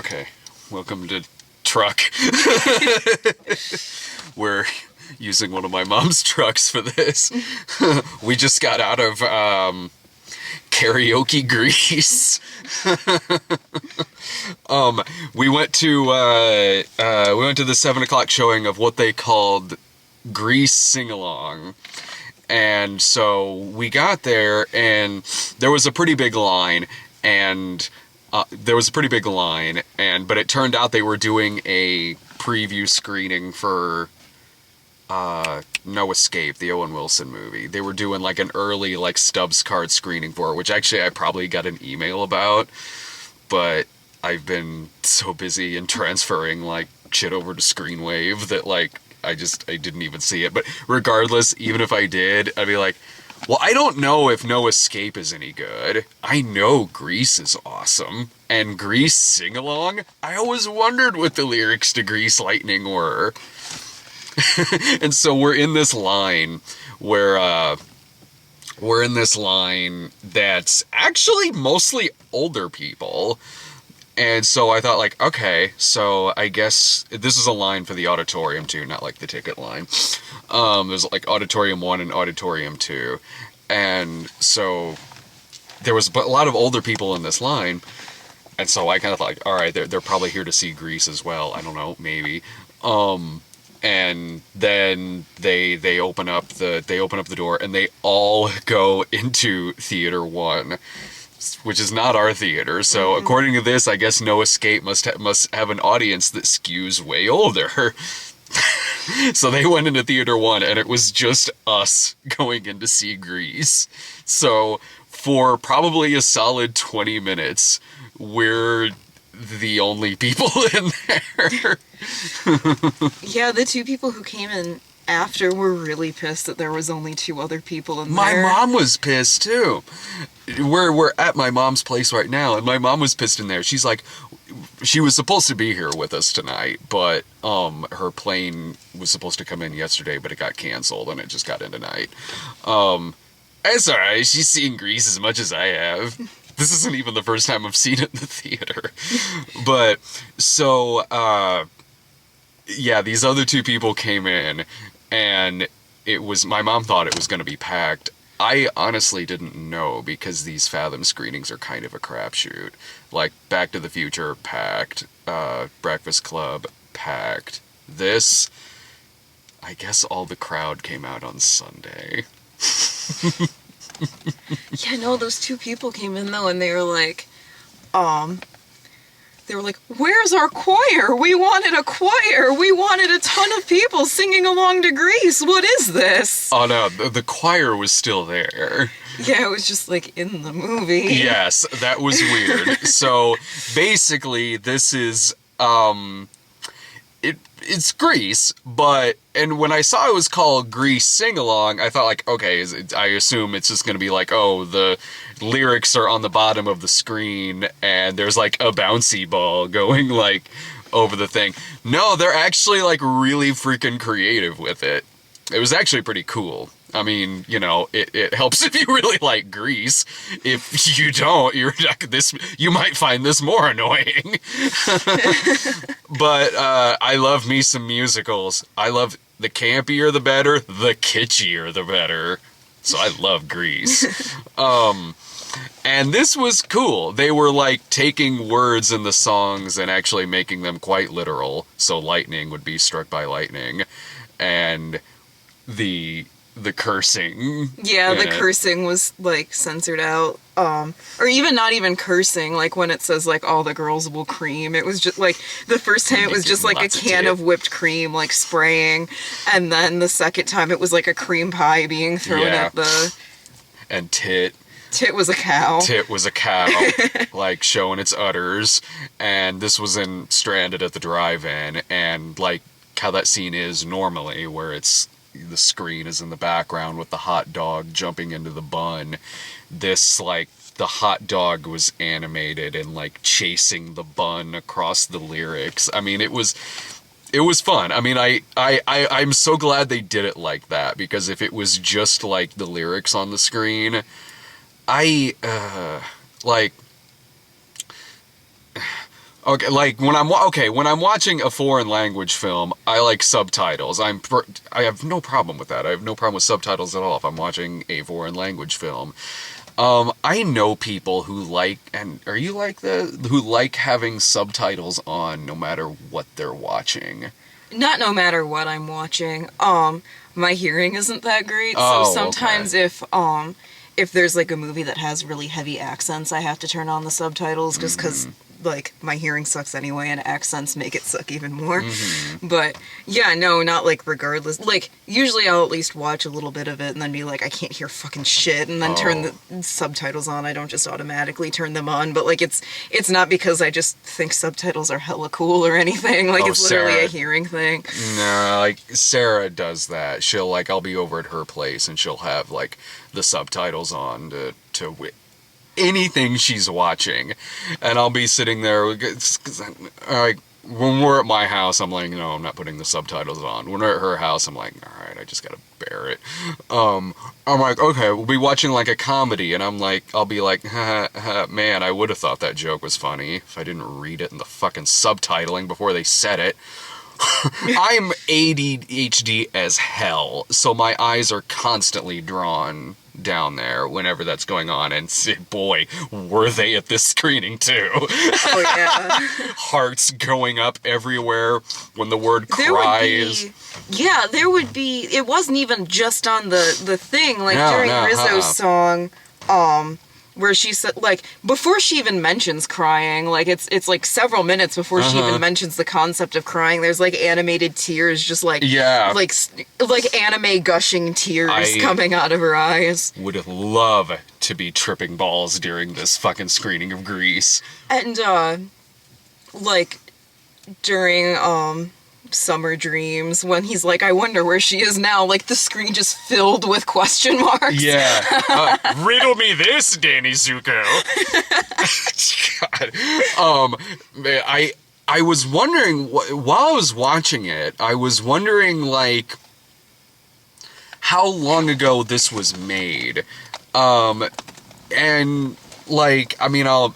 Okay, welcome to Truck. We're using one of my mom's trucks for this. We just got out of karaoke Grease. We went to the 7 o'clock showing of what they called Grease Sing-Along. And so we got there, and there was a pretty big line, but it turned out they were doing a preview screening for No Escape, the Owen Wilson movie. They were doing like an early like Stubbs card screening for it, which actually I probably got an email about, but I've been so busy in transferring like shit over to Screenwave that like I didn't even see it. But regardless, even if I did, I'd be like, well, I don't know if No Escape is any good. I know Grease is awesome. And Grease Sing-Along? I always wondered what the lyrics to Grease Lightning were. And so we're in this line that's actually mostly older people. And so I thought, like, okay, so I guess this is a line for the auditorium, too, not like the ticket line. There's, like, Auditorium 1 and Auditorium 2. And so there was a lot of older people in this line. And so I kind of thought, like, all right, they're probably here to see Grease as well. I don't know, maybe. And then they open up the door, and they all go into Theater 1. Which is not our theater, so according to this, I guess No Escape must have an audience that skews way older. So they went into Theater 1, and it was just us going in to see Grease. So for probably a solid 20 minutes, we're the only people in there. Yeah, the two people who came in after were really pissed that there was only two other people in My there. mom was pissed too. We're at my mom's place right now, and my mom was pissed in there. She's like, she was supposed to be here with us tonight, but her plane was supposed to come in yesterday, but it got canceled, and it just got in tonight. It's alright, she's seen Grease as much as I have. This isn't even the first time I've seen it in the theater. But, so, yeah, these other two people came in, and my mom thought it was going to be packed. I honestly didn't know, because these Fathom screenings are kind of a crapshoot. Like, Back to the Future, packed. Breakfast Club, packed. This, I guess all the crowd came out on Sunday. Yeah, no, those two people came in though, and they were like, where's our choir? We wanted a choir. We wanted a ton of people singing along to Grease. What is this? Oh no, the choir was still there. Yeah, it was just like in the movie. Yes, that was weird. So basically, this is it's Grease, and when I saw it was called Grease Sing-Along, I thought like, okay, I assume it's just gonna be like, oh, the lyrics are on the bottom of the screen, and there's like a bouncy ball going like over the thing. No, they're actually like really freaking creative with it. It was actually pretty cool. I mean, you know, it helps if you really like Grease. If you don't, you might find this more annoying. But I love me some musicals. I love the campier the better, the kitschier the better. So I love Grease. And this was cool. They were like taking words in the songs and actually making them quite literal. So lightning would be struck by lightning, and the cursing. Yeah, the cursing was like censored out. Or even not even cursing, like when it says like all the girls will cream. It was just like the first time it was just like a can of whipped cream like spraying, and then the second time it was like a cream pie being thrown at the... And tit was a cow. Tit was a cow, like showing its udders. And this was in Stranded at the Drive-In, and like how that scene is normally, where the screen is in the background with the hot dog jumping into the bun. This, like, the hot dog was animated and, like, chasing the bun across the lyrics. I mean, it was fun. I mean, I'm so glad they did it like that, because if it was just, like, the lyrics on the screen, Okay, like when I'm watching a foreign language film, I like subtitles. I have no problem with that. I have no problem with subtitles at all if I'm watching a foreign language film. I know people who like, and are you like who like having subtitles on no matter what they're watching? Not no matter what I'm watching. My hearing isn't that great, Oh, so sometimes okay. if there's like a movie that has really heavy accents, I have to turn on the subtitles just because like my hearing sucks anyway, and accents make it suck even more. But yeah, no, not like regardless. Like usually I'll at least watch a little bit of it and then be like, I can't hear fucking shit, and then turn the subtitles on. I don't just automatically turn them on, but like it's not because I just think subtitles are hella cool or anything. Like it's literally Sarah. a hearing thing. No, like Sarah does that. She'll like I'll be over at her place and she'll have like the subtitles on to anything she's watching, and I'll be sitting there like when we're at my house I'm like, no, I'm not putting the subtitles on. When we're at her house I'm like, all right, I just gotta bear it. I'm like, okay, we'll be watching like a comedy, and I'll be like, man, I would have thought that joke was funny if I didn't read it in the fucking subtitling before they said it. I'm ADHD as hell, so my eyes are constantly drawn down there whenever that's going on, and boy, were they at this screening too. Oh yeah. Hearts going up everywhere when the word There cry would be, is... yeah, there would be. It wasn't even just on the thing. Like No, during no, Rizzo's song, where she said, like, before she even mentions crying, like it's like several minutes before she even mentions the concept of crying. There's like animated tears, just like like anime gushing tears coming out of her eyes. Would love to be tripping balls during this fucking screening of Grease. And like during Summer Dreams, when he's like, I wonder where she is now, like the screen just filled with question marks. Yeah. Riddle me this, Danny Zuko. God. I was wondering, while I was watching it, I was wondering, like, how long ago this was made. And, like, I mean, I'll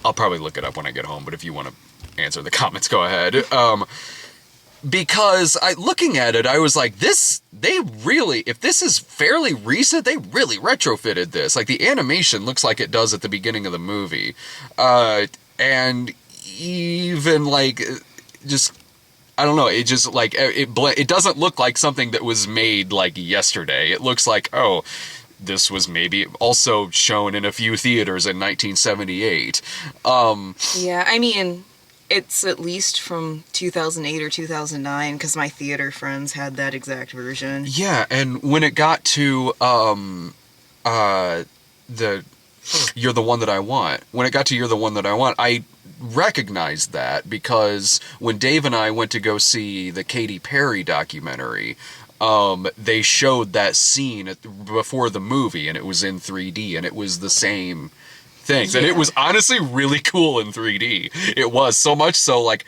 probably look it up when I get home, but if you want to answer the comments, go ahead. Because looking at it, I was like, if this is fairly recent, they really retrofitted this. Like, the animation looks like it does at the beginning of the movie. And even, like, just, I don't know, it just, like, it doesn't look like something that was made, like, yesterday. It looks like, oh, this was maybe also shown in a few theaters in 1978. Yeah, I mean, it's at least from 2008 or 2009, because my theater friends had that exact version. Yeah, and when it got to You're the One That I Want, I recognized that because when Dave and I went to go see the Katy Perry documentary, they showed that scene before the movie, and it was in 3D, and it was the same things. Yeah. And it was honestly really cool in 3D. It was so much so, like,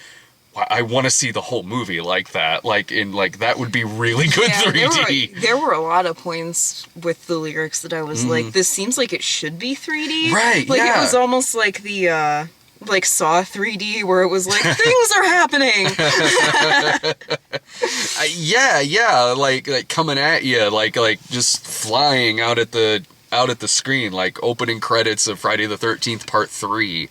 I want to see the whole movie like that. Like, that would be really good 3D. There were a lot of points with the lyrics that I was like, this seems like it should be 3D. Right, like, yeah. It was almost like the, like Saw 3D, where it was like, things are happening. Yeah, like coming at you, like just flying out at the screen, like opening credits of Friday the 13th Part 3.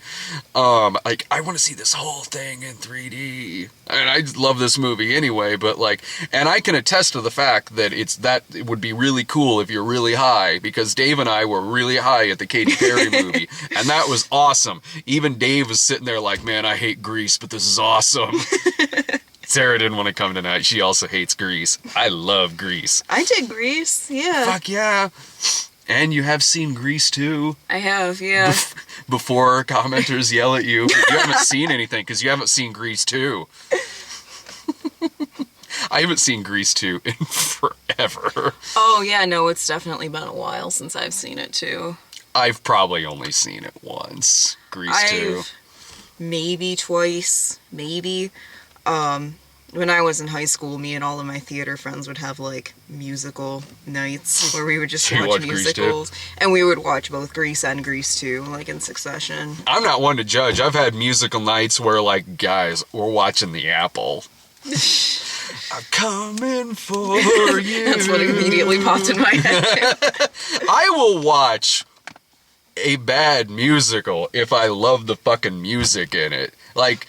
Like, I want to see this whole thing in 3D. And I love this movie anyway, but like, and I can attest to the fact that it would be really cool if you're really high, because Dave and I were really high at the Katy Perry movie, and that was awesome. Even Dave was sitting there like, man, I hate Grease, but this is awesome. Sarah didn't want to come tonight. She also hates Grease. I love Grease. I did Grease, yeah. Fuck yeah. And you have seen Grease too. I have, yeah. Before commenters yell at you, you haven't seen anything because you haven't seen Grease 2. I haven't seen Grease 2 in forever. Oh yeah, no, it's definitely been a while since I've seen it too. I've probably only seen it once. Grease 2. Maybe twice, maybe. when I was in high school, me and all of my theater friends would have like musical nights where we would just So you watch watch Grease too? musicals, and we would watch both Grease and Grease 2, like in succession. I'm not one to judge. I've had musical nights where, like, guys, we're watching The Apple. I'm coming for you. That's what immediately popped in my head. I will watch a bad musical if I love the fucking music in it. Like,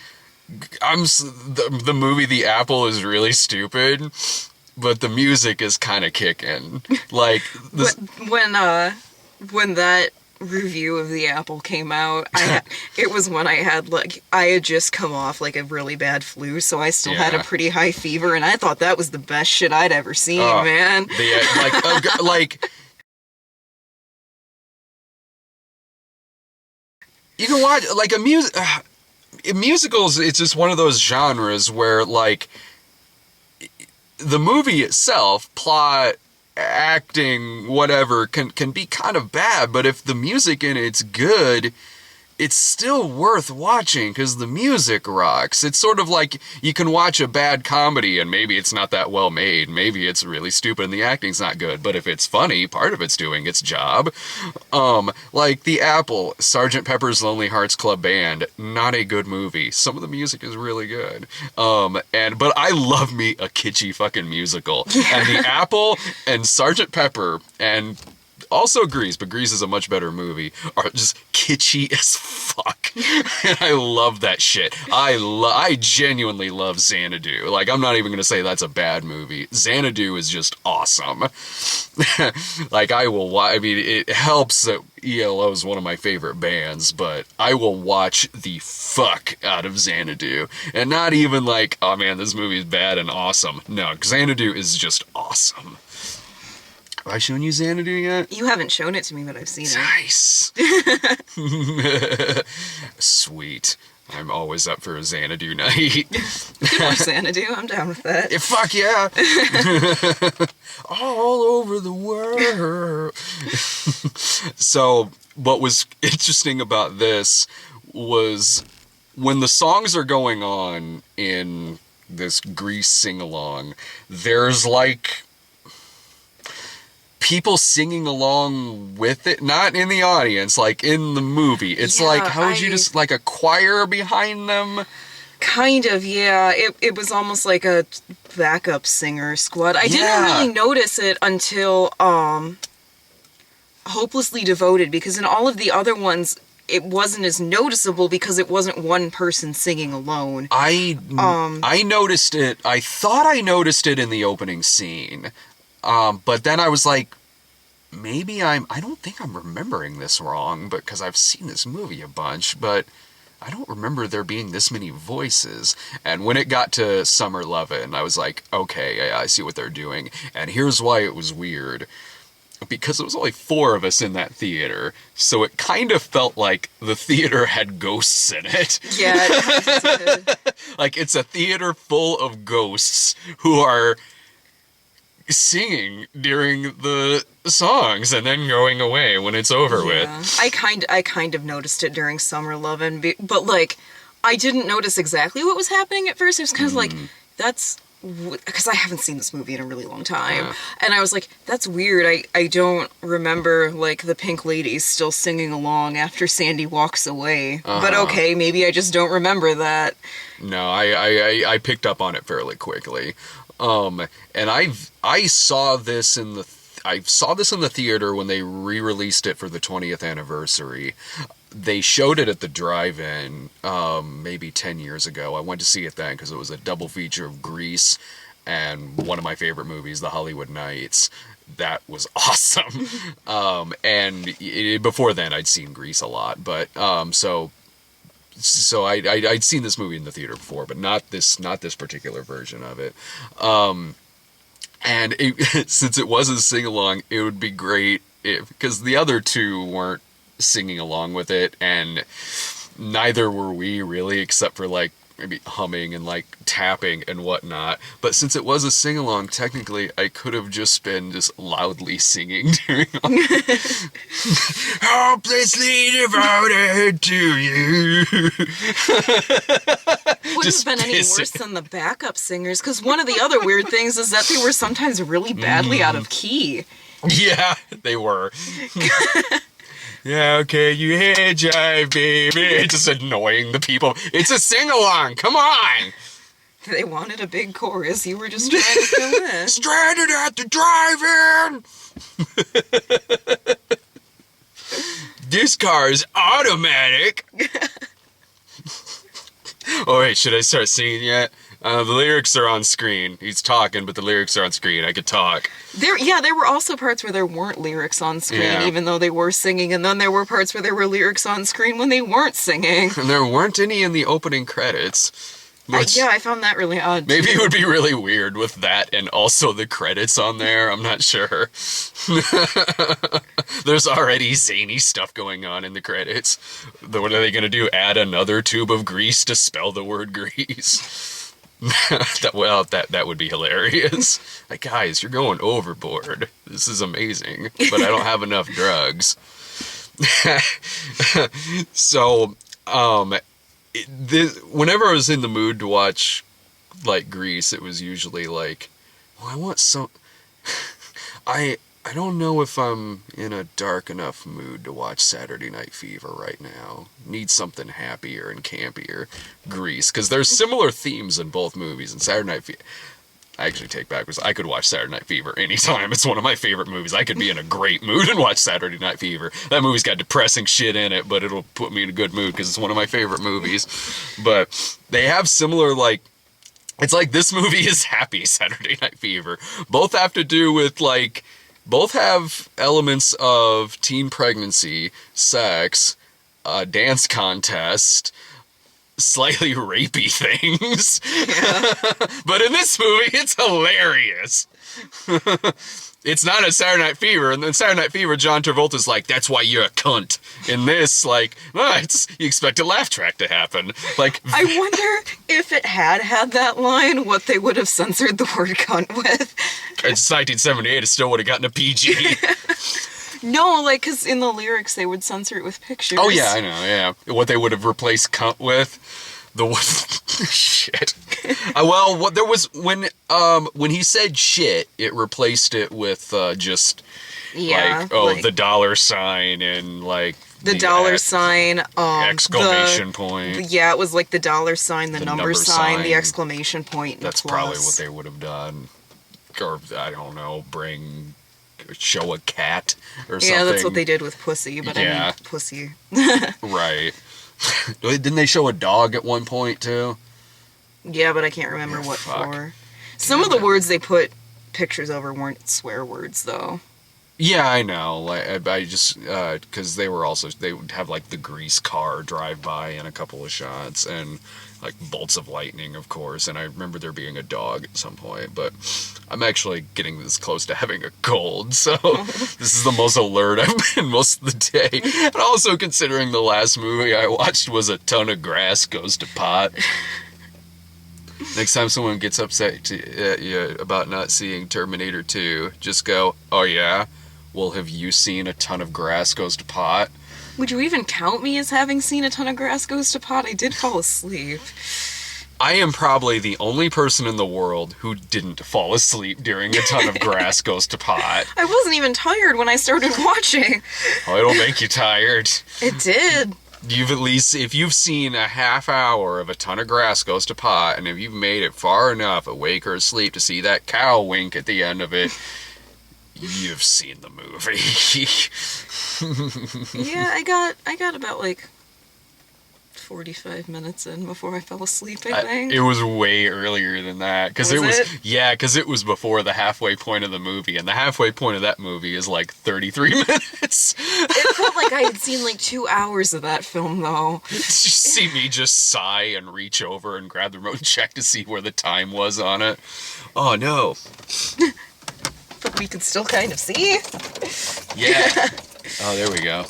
the movie The Apple is really stupid, but the music is kind of kicking. Like, this, when that review of The Apple came out, it was when I had just come off like a really bad flu, so I still had a pretty high fever, and I thought that was the best shit I'd ever seen, man. Like, you can watch like musicals. It's just one of those genres where, like, the movie itself, plot, acting, whatever, can be kind of bad, but if the music in it's good, it's still worth watching because the music rocks. It's sort of like you can watch a bad comedy and maybe it's not that well made, maybe it's really stupid and the acting's not good, but if it's funny, part of it's doing its job. Like The Apple, Sgt. Pepper's Lonely Hearts Club Band, not a good movie. Some of the music is really good. But I love me a kitschy fucking musical. And The Apple and Sgt. Pepper and also Grease, but Grease is a much better movie, are just kitschy as fuck. And I love that shit. I genuinely love Xanadu. Like, I'm not even going to say that's a bad movie. Xanadu is just awesome. Like, it helps that ELO is one of my favorite bands, but I will watch the fuck out of Xanadu. And not even like, oh man, this movie is bad and awesome. No, Xanadu is just awesome. Have I shown you Xanadu yet? You haven't shown it to me, but I've seen it. Nice. Sweet. I'm always up for a Xanadu night. Good more Xanadu. I'm down with that. Yeah, fuck yeah. All over the world. So, what was interesting about this was when the songs are going on in this Grease sing-along, there's like people singing along with it, not in the audience, like in the movie. It's like, how would you just, like a choir behind them? Kind of, yeah. It was almost like a backup singer squad. I didn't really notice it until Hopelessly Devoted, because in all of the other ones, it wasn't as noticeable because it wasn't one person singing alone. I noticed it. I thought I noticed it in the opening scene. But then I was like, maybe I don't think I'm remembering this wrong, because I've seen this movie a bunch, but I don't remember there being this many voices. And when it got to Summer Lovin', I was like, okay, I see what they're doing. And here's why it was weird. Because it was only 4 of us in that theater, so it kind of felt like the theater had ghosts in it. Yeah, it did. Like, it's a theater full of ghosts who are singing during the songs and then going away when it's over with. I kind of noticed it during Summer Lovin', but like I didn't notice exactly what was happening at first. It was kind of like, that's because I haven't seen this movie in a really long time, and I was like, that's weird. I don't remember like the Pink Ladies still singing along after Sandy walks away. But okay, maybe I just don't remember that. No, I picked up on it fairly quickly. And I saw this in the theater when they re-released it for the 20th anniversary. They showed it at the drive-in, maybe 10 years ago. I went to see it then because it was a double feature of Grease and one of my favorite movies, The Hollywood Knights. That was awesome. Before then I'd seen Grease a lot, but, so I'd seen this movie in the theater before, but not this particular version of it. And since it was a sing-along, it would be great because the other 2 weren't singing along with it, and neither were we really, except for like maybe humming and like tapping and whatnot. But since it was a sing along, technically I could have just been just loudly singing during hopelessly devoted to you. Wouldn't have been any worse than the backup singers, because one of the other weird things is that they were sometimes really badly out of key. Yeah, they were. Yeah, okay, you head jive, baby. It's just annoying the people. It's a sing-along, come on! They wanted a big chorus, you were just trying to fill in. Stranded at the drive-in! This car is automatic! Oh wait, should I start singing yet? The lyrics are on screen. He's talking, but the lyrics are on screen. I could talk. There were also parts where there weren't lyrics on screen, even though they were singing, and then there were parts where there were lyrics on screen when they weren't singing. And there weren't any in the opening credits. I found that really odd, Maybe too. it would be really weird with that and also the credits on there. I'm not sure. There's already zany stuff going on in the credits. What are they going to do? Add another tube of grease to spell the word grease? That would be hilarious. Like, guys, you're going overboard. This is amazing, but I don't have enough drugs. So, whenever I was in the mood to watch, like, Grease, it was usually like, well, I want some... I don't know if I'm in a dark enough mood to watch Saturday Night Fever right now. Need something happier and campier. Grease, because there's similar themes in both movies. And Saturday Night Fever... I actually take backwards. I could watch Saturday Night Fever anytime. It's one of my favorite movies. I could be in a great mood and watch Saturday Night Fever. That movie's got depressing shit in it, but it'll put me in a good mood because it's one of my favorite movies. But they have similar, like... It's like this movie is happy, Saturday Night Fever. Both have to do with, like... Both have elements of teen pregnancy, sex, dance contest, slightly rapey things. Yeah. But in this movie, it's hilarious. It's not a Saturday Night Fever. And then Saturday Night Fever, John Travolta's like, that's why you're a cunt. In this, like, you expect a laugh track to happen. Like, I wonder if it had that line, what they would have censored the word cunt with. It's 1978, it still would have gotten a PG. No, like, because in the lyrics, they would censor it with pictures. Oh, yeah, I know, yeah. What they would have replaced cunt with, shit. Well, what there was, when he said shit, it replaced it with, just, the dollar sign and, like... The dollar sign, exclamation point. Yeah, it was like the dollar sign, the number sign, the exclamation point, and That's the plus. probably what they would have done. Or, I don't know, show a cat or something. Yeah, that's what they did with Pussy, but I mean, Pussy. Right. Didn't they show a dog at one point, too? Yeah, but I can't remember what for. Some of the words they put pictures over weren't swear words, though. Yeah, I know. Like, I just, because they would have, like, the Grease car drive by in a couple of shots, and, like, bolts of lightning, of course, and I remember there being a dog at some point, but I'm actually getting this close to having a cold, so this is the most alert I've been most of the day. And also considering the last movie I watched was A Ton of Grass Goes to Pot. Next time someone gets upset at you about not seeing Terminator 2, just go, oh yeah? Well, have you seen A Ton of Grass Goes to Pot? Would you even count me as having seen A Ton of Grass Goes to Pot? I did fall asleep. I am probably the only person in the world who didn't fall asleep during A Ton of Grass Goes to Pot. I wasn't even tired when I started watching. Oh, it'll make you tired. It did. If you've seen a half hour of A Ton of Grass Goes to Pot, and if you've made it far enough awake or asleep to see that cow wink at the end of it, you've seen the movie. Yeah, I got about, like, 45 minutes in before I fell asleep, I think. It was way earlier than that. Was it? Yeah, because it was before the halfway point of the movie, and the halfway point of that movie is like 33 minutes. It felt like I had seen like 2 hours of that film, though. Did you see me just sigh and reach over and grab the remote and check to see where the time was on it? Oh, no. But we could still kind of see. Yeah. Oh, there we go.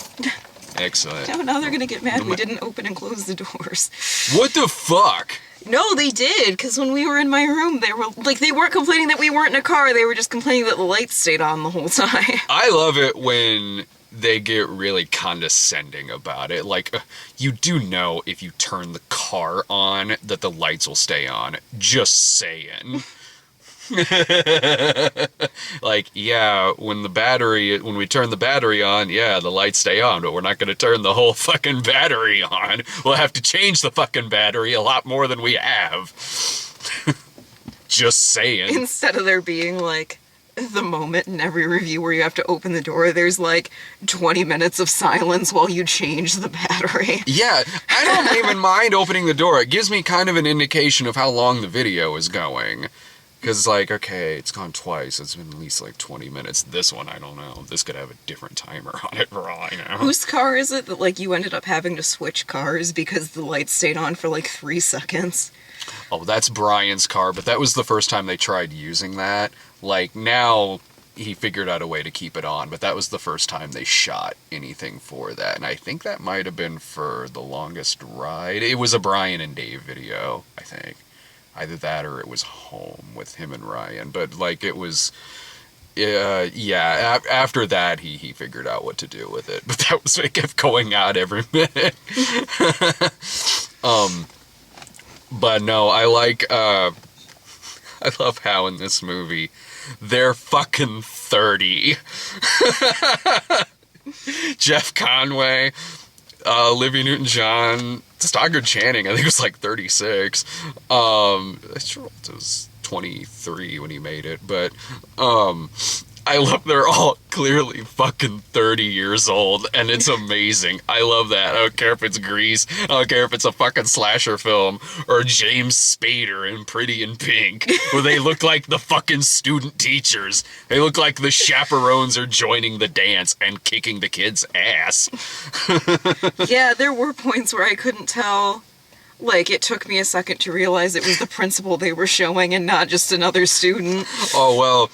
Excellent. Now they're gonna get mad we didn't open and close the doors. What the fuck? No, they did, because when we were in my room, they were like, they weren't complaining that we weren't in a car, they were just complaining that the lights stayed on the whole time. I love it when they get really condescending about it. Like, you do know if you turn the car on that the lights will stay on. Just saying. Like, yeah, when we turn the battery on, yeah, the lights stay on, but we're not going to turn the whole fucking battery on. We'll have to change the fucking battery a lot more than we have. Just saying. Instead of there being, like, the moment in every review where you have to open the door, there's like 20 minutes of silence while you change the battery. Yeah, I don't even mind opening the door. It gives me kind of an indication of how long the video is going. Because, like, okay, it's gone twice. It's been at least, like, 20 minutes. This one, I don't know. This could have a different timer on it for all I know. Whose car is it that, like, you ended up having to switch cars because the lights stayed on for, like, 3 seconds? Oh, that's Brian's car, but that was the first time they tried using that. Like, now he figured out a way to keep it on, but that was the first time they shot anything for that. And I think that might have been for The Longest Ride. It was a Brian and Dave video, I think. Either that or it was Home with him and Ryan. But, like, it was... yeah, after that, he figured out what to do with it. But that was... It kept going out every minute. But no, I like... I love how in this movie, they're fucking 30. Jeff Conway, Olivia Newton-John, Stockard Channing, I think it was like 36. Travolta was 23 when he made it, but I love they're all clearly fucking 30 years old, and it's amazing. I love that. I don't care if it's Grease, I don't care if it's a fucking slasher film, or James Spader in Pretty in Pink, where they look like the fucking student teachers. They look like the chaperones are joining the dance and kicking the kids' ass. Yeah, there were points where I couldn't tell. Like, it took me a second to realize it was the principal they were showing and not just another student. Oh, well...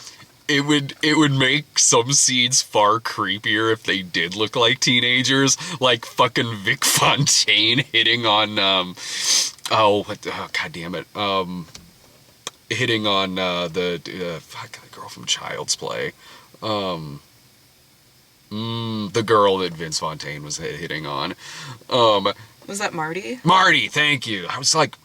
It would make some scenes far creepier if they did look like teenagers, like fucking Vic Fontaine hitting on god damn it, hitting on the girl from Child's Play, the girl that Vince Fontaine was hitting on, Was that Marty? Marty, thank you. I was like,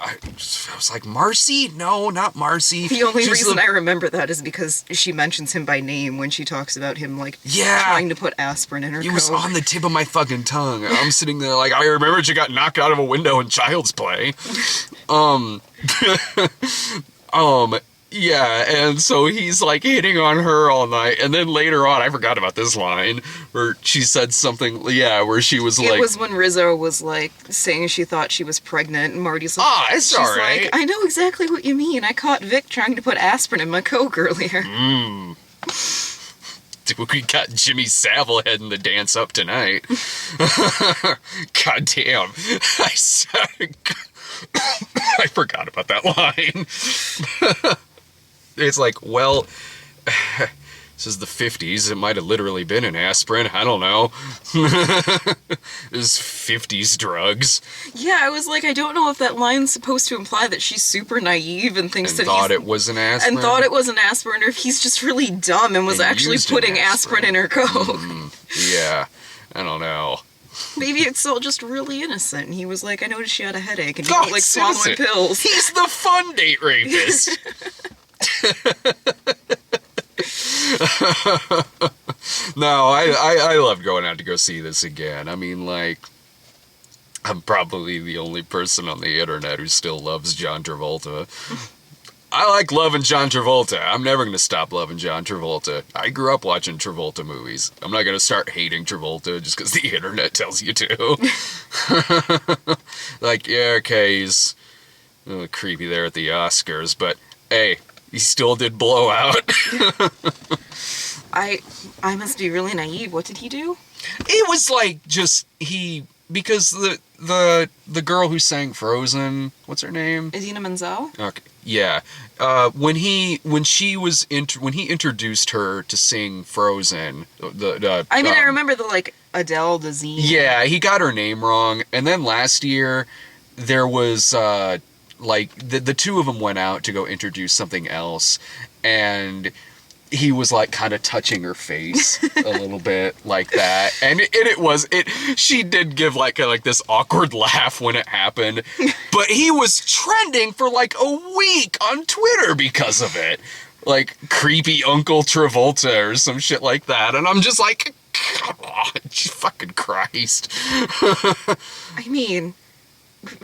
Marcy? No, not Marcy. The only reason I remember that is because she mentions him by name when she talks about him, like, trying to put aspirin in her coat. It was on the tip of my fucking tongue. I'm sitting there like, I remember she got knocked out of a window in Child's Play. Yeah, and so he's like hitting on her all night, and then later on, I forgot about this line, where she said something, where she was like... It was when Rizzo was like, saying she thought she was pregnant, and Marty's like... it's alright. Like, I know exactly what you mean, I caught Vic trying to put aspirin in my Coke earlier. Dude, we got Jimmy Savile heading the dance up tonight. God damn. I forgot about that line. It's like, well, this is the 50s. It might have literally been an aspirin. I don't know. This 50s drugs. Yeah, I was like, I don't know if that line's supposed to imply that she's super naive and thinks that thought it was an aspirin. And thought it was an aspirin, or if he's just really dumb and was actually putting aspirin in her Coke. Yeah, I don't know. Maybe it's all just really innocent. And he was like, I noticed she had a headache and you don't like swallowing pills. He's the fun date rapist. No, I love going out to go see this again. I mean, like, I'm probably the only person on the internet who still loves John Travolta. I like loving John Travolta. I'm never going to stop loving John Travolta. I grew up watching Travolta movies. I'm not going to start hating Travolta just because the internet tells you to. Like, yeah, okay, he's creepy there at the Oscars, but hey, he still did blow out. I must be really naive. What did he do? It was like just because the girl who sang Frozen, what's her name? Idina Menzel? Okay, yeah. When he introduced her to sing Frozen, I remember the like Adele Dazeem. Yeah, he got her name wrong, and then last year there was like, the two of them went out to go introduce something else, and he was like kind of touching her face a little bit like that, and she did give like this awkward laugh when it happened, but he was trending for like a week on Twitter because of it, like creepy Uncle Travolta or some shit like that, and I'm just like, come on, fucking Christ. I mean,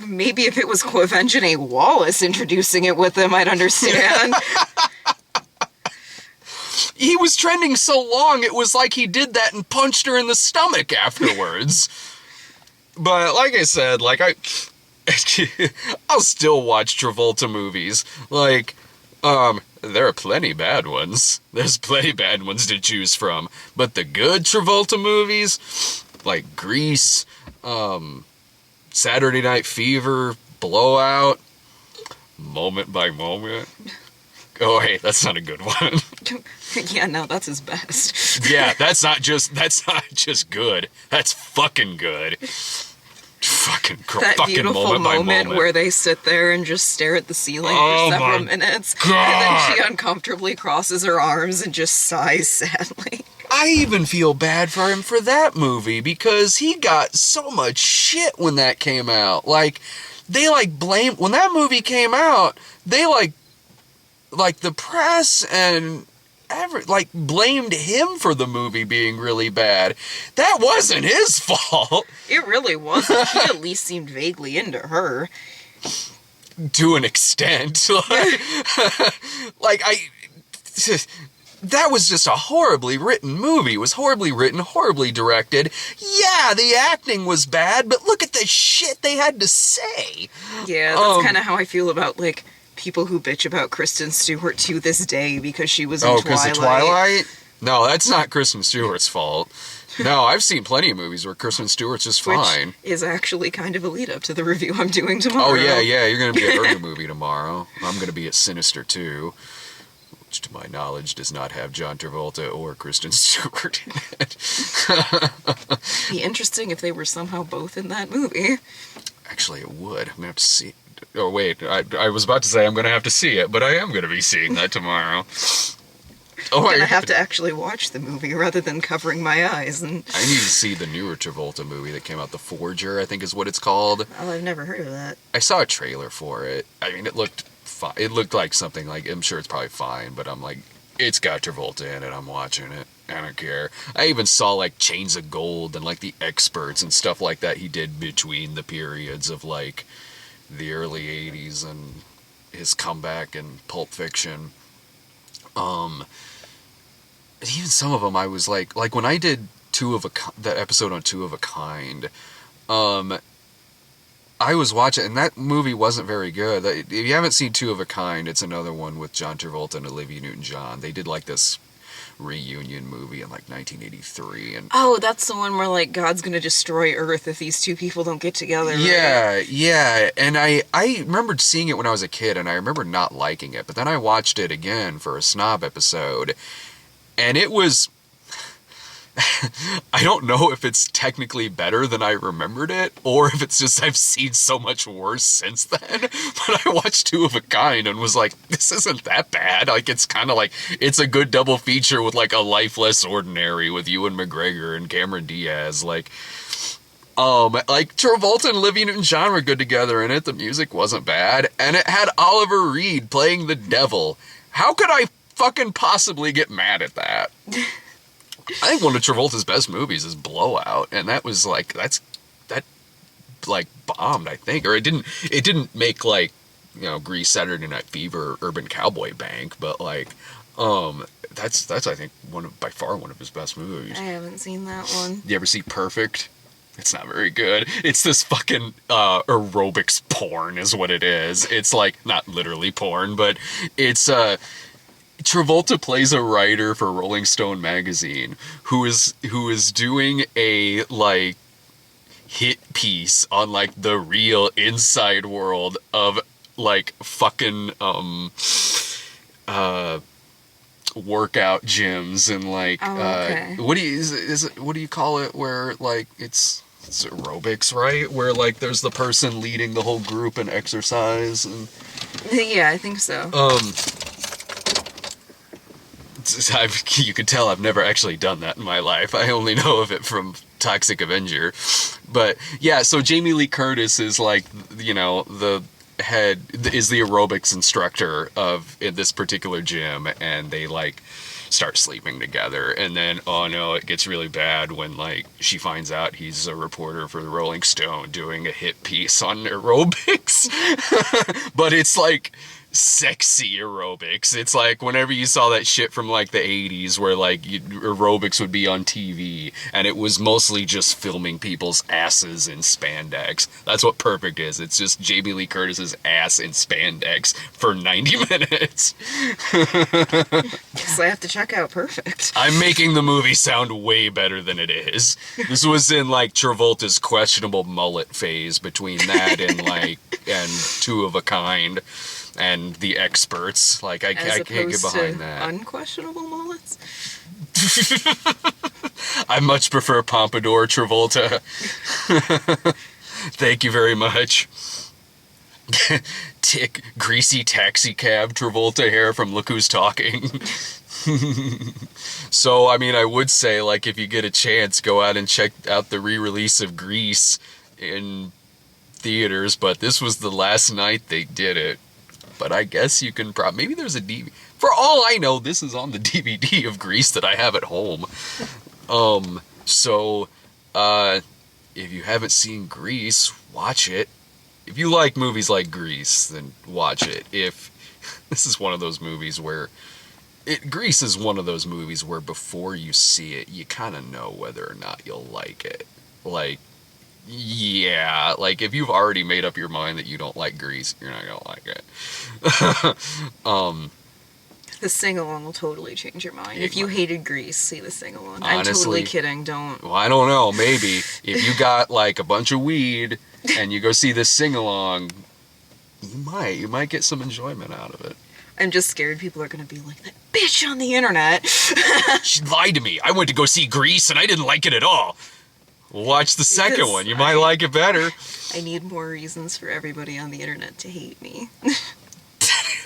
maybe if it was Quvenzhané Wallace introducing it with him, I'd understand. He was trending so long, it was like he did that and punched her in the stomach afterwards. But like I said, like I'll still watch Travolta movies. Like, there are plenty bad ones. There's plenty bad ones to choose from. But the good Travolta movies, like Grease, Saturday Night Fever, Blowout, Moment by Moment. Oh, hey, that's not a good one. Yeah, no, that's his best. Yeah, that's not just good. That's fucking good. That fucking beautiful moment where they sit there and just stare at the ceiling for several minutes. God. And then she uncomfortably crosses her arms and just sighs sadly. I even feel bad for him for that movie because he got so much shit when that came out. Like, they when that movie came out, they the press and blamed him for the movie being really bad. That wasn't his fault. It really wasn't. He at least seemed vaguely into her. To an extent. That was just a horribly written movie. It was horribly written, horribly directed. Yeah, the acting was bad, but look at the shit they had to say. Yeah, that's kind of how I feel about, like, people who bitch about Kristen Stewart to this day because she was in Twilight. Oh, because of Twilight? No, that's not Kristen Stewart's fault. No, I've seen plenty of movies where Kristen Stewart's just fine. Which is actually kind of a lead up to the review I'm doing tomorrow. Oh, yeah, you're going to be at her movie tomorrow. I'm going to be at Sinister 2, which to my knowledge does not have John Travolta or Kristen Stewart in it. Be interesting if they were somehow both in that movie. Actually, it would. I'm going to have to see. Oh, wait, I was about to say I'm going to have to see it, but I am going to be seeing that tomorrow. I'm going to have to actually watch the movie rather than covering my eyes. And I need to see the newer Travolta movie that came out, The Forger, I think is what it's called. Oh, I've never heard of that. I saw a trailer for it. I mean, it looked fine. It looked like something like, I'm sure it's probably fine, but I'm like, it's got Travolta in it, I'm watching it. I don't care. I even saw, like, Chains of Gold and, like, The Experts and stuff like that he did between the periods of, like, the early 80s and his comeback in Pulp Fiction. Even some of them I was like when I did that episode on Two of a Kind, I was watching, and that movie wasn't very good. If you haven't seen Two of a Kind, it's another one with John Travolta and Olivia Newton-John. They did like this reunion movie in like 1983, and that's the one where like God's gonna destroy Earth if these two people don't get together. Yeah, and I remembered seeing it when I was a kid, and I remember not liking it, but then I watched it again for a Snob episode, and it was I don't know if it's technically better than I remembered it, or if it's just I've seen so much worse since then. But I watched Two of a Kind and was like, this isn't that bad. Like, it's kind of like, it's a good double feature with like A Life Less Ordinary with Ewan McGregor and Cameron Diaz. Like Travolta and Olivia Newton-John were good together in it. The music wasn't bad, and it had Oliver Reed playing the devil. How could I fucking possibly get mad at that? I think one of Travolta's best movies is Blowout, and that was like that bombed, I think, or it didn't make like, you know, Grease, Saturday Night Fever, Urban Cowboy bank, but like that's I think by far one of his best movies. I haven't seen that one. You ever see Perfect? It's not very good. It's this fucking aerobics porn is what it is. It's like not literally porn, but it's Travolta plays a writer for Rolling Stone magazine who is doing a like hit piece on like the real inside world of like fucking workout gyms and like okay. what do you call it where like it's it's aerobics, right? Where like there's the person leading the whole group in exercise and Yeah, I think so. You could tell I've never actually done that in my life. I only know of it from Toxic Avenger. But yeah, so Jamie Lee Curtis is like, you know, the head, is the aerobics instructor in this particular gym, and they like start sleeping together. And then, oh no, it gets really bad when like she finds out he's a reporter for the Rolling Stone doing a hit piece on aerobics. But it's like sexy aerobics. It's like whenever you saw that shit from like the 80s where like aerobics would be on TV and it was mostly just filming people's asses in spandex. That's what Perfect is. It's just Jamie Lee Curtis's ass in spandex for 90 minutes. Guess I have to check out Perfect. I'm making the movie sound way better than it is. This was in like Travolta's questionable mullet phase between that and like and Two of a Kind. And The Experts, like I can't get behind that. Unquestionable mullets. I much prefer Pompadour Travolta. Thank you very much. Greasy taxi cab Travolta hair from Look Who's Talking. So I mean, I would say like if you get a chance, go out and check out the re-release of Grease in theaters. But this was the last night they did it. But I guess you can maybe there's a DVD. For all I know, this is on the DVD of Grease that I have at home. So, if you haven't seen Grease, watch it. If you like movies like Grease, then watch it. If this is one of those movies where Grease is one of those movies where before you see it, you kind of know whether or not you'll like it. Like, yeah, like if you've already made up your mind that you don't like Grease, you're not gonna like it. The sing-along will totally change your mind. If you hated Grease, see the sing-along. Honestly, I'm totally kidding, don't. Well, I don't know, maybe. If you got like a bunch of weed and you go see this sing-along, you might get some enjoyment out of it. I'm just scared people are gonna be like, that bitch on the internet. She lied to me. I went to go see Grease and I didn't like it at all. Watch the second one. You might like it better. I need more reasons for everybody on the internet to hate me.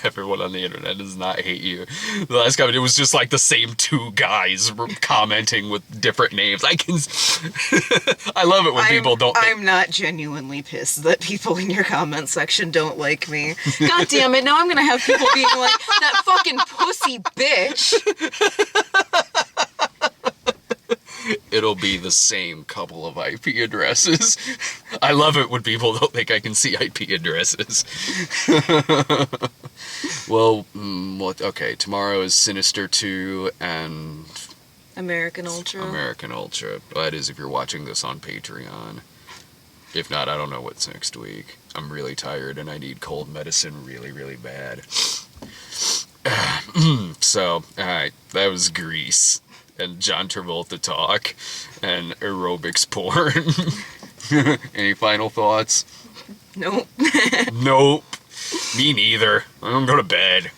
Everyone on the internet does not hate you. The last comment, it was just like the same two guys commenting with different names. I love it when people don't. I'm not genuinely pissed that people in your comment section don't like me. God damn it, now I'm gonna have people being like, that fucking pussy bitch. It'll be the same couple of IP addresses. I love it when people don't think I can see IP addresses. Well, okay, tomorrow is Sinister 2 and American Ultra. American Ultra. That is if you're watching this on Patreon. If not, I don't know what's next week. I'm really tired and I need cold medicine really, really bad. So, alright, that was Grease. And John Travolta talk and aerobics porn. Any final thoughts? Nope. Nope. Me neither. I'm gonna go to bed.